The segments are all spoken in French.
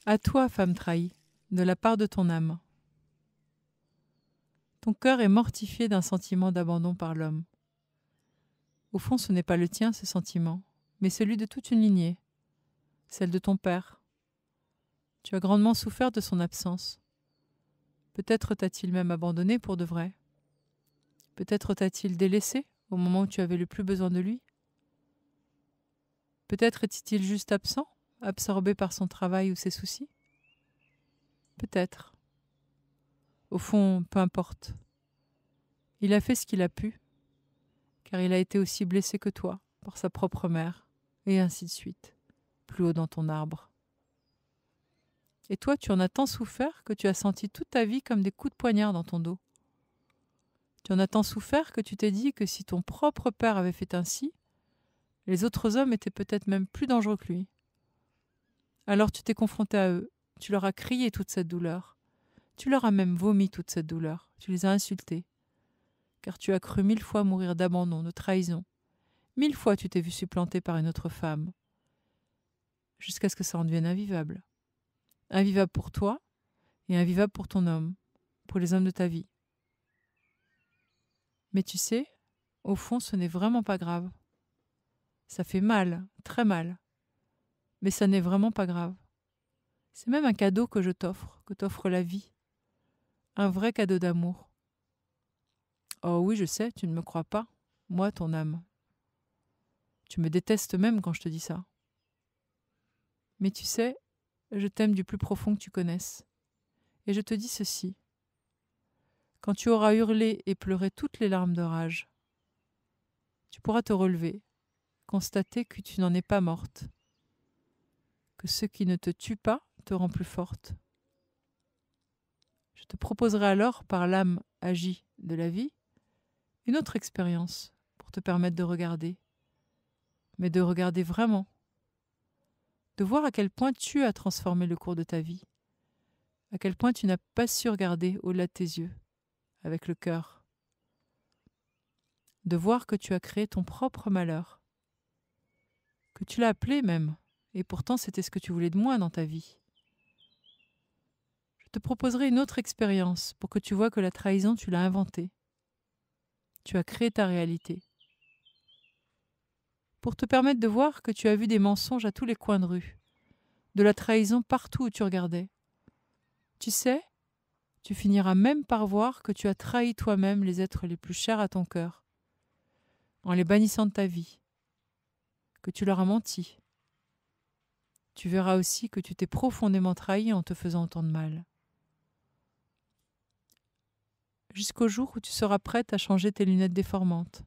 À toi, femme trahie, de la part de ton âme. Ton cœur est mortifié d'un sentiment d'abandon par l'homme. Au fond, ce n'est pas le tien, ce sentiment, mais celui de toute une lignée, celle de ton père. Tu as grandement souffert de son absence. Peut-être t'a-t-il même abandonné pour de vrai. Peut-être t'a-t-il délaissé au moment où tu avais le plus besoin de lui. Peut-être était-il juste absent, absorbé par son travail ou ses soucis. Peut-être. Au fond, peu importe. Il a fait ce qu'il a pu, car il a été aussi blessé que toi par sa propre mère, et ainsi de suite, plus haut dans ton arbre. Et toi, tu en as tant souffert que tu as senti toute ta vie comme des coups de poignard dans ton dos. Tu en as tant souffert que tu t'es dit que si ton propre père avait fait ainsi, les autres hommes étaient peut-être même plus dangereux que lui. Alors tu t'es confronté à eux, tu leur as crié toute cette douleur, tu leur as même vomi toute cette douleur, tu les as insultés, car tu as cru 1000 fois mourir d'abandon, de trahison. 1000 fois tu t'es vu supplanté par une autre femme, jusqu'à ce que ça en devienne invivable. Invivable pour toi et invivable pour ton homme, pour les hommes de ta vie. Mais tu sais, au fond, ce n'est vraiment pas grave. Ça fait mal, très mal. Mais ça n'est vraiment pas grave. C'est même un cadeau que t'offre la vie. Un vrai cadeau d'amour. Oh oui, je sais, tu ne me crois pas. Moi, ton âme. Tu me détestes même quand je te dis ça. Mais tu sais, je t'aime du plus profond que tu connaisses. Et je te dis ceci. Quand tu auras hurlé et pleuré toutes les larmes de rage, tu pourras te relever, constater que tu n'en es pas morte, que ce qui ne te tue pas te rend plus forte. Je te proposerai alors, par l'âme agie de la vie, une autre expérience pour te permettre de regarder, mais de regarder vraiment, de voir à quel point tu as transformé le cours de ta vie, à quel point tu n'as pas su regarder au-delà de tes yeux, avec le cœur, de voir que tu as créé ton propre malheur, que tu l'as appelé même, et pourtant c'était ce que tu voulais de moi dans ta vie. Je te proposerai une autre expérience pour que tu vois que la trahison, tu l'as inventée. Tu as créé ta réalité. Pour te permettre de voir que tu as vu des mensonges à tous les coins de rue, de la trahison partout où tu regardais. Tu sais, tu finiras même par voir que tu as trahi toi-même les êtres les plus chers à ton cœur, en les bannissant de ta vie, que tu leur as menti. Tu verras aussi que tu t'es profondément trahi en te faisant autant de mal. Jusqu'au jour où tu seras prête à changer tes lunettes déformantes,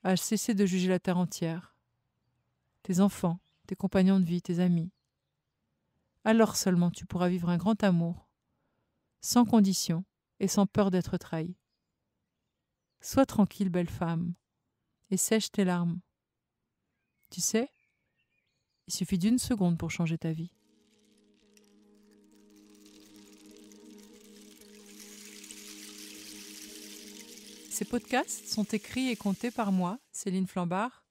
à cesser de juger la terre entière, tes enfants, tes compagnons de vie, tes amis. Alors seulement tu pourras vivre un grand amour, sans condition et sans peur d'être trahi. Sois tranquille, belle femme, et sèche tes larmes. Tu sais, il suffit d'une seconde pour changer ta vie. Ces podcasts sont écrits et contés par moi, Céline Flambard,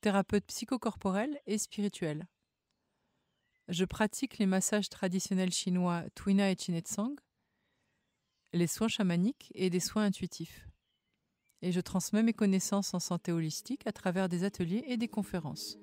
thérapeute psychocorporelle et spirituelle. Je pratique les massages traditionnels chinois Twina et Chinetsang, les soins chamaniques et des soins intuitifs. Et je transmets mes connaissances en santé holistique à travers des ateliers et des conférences.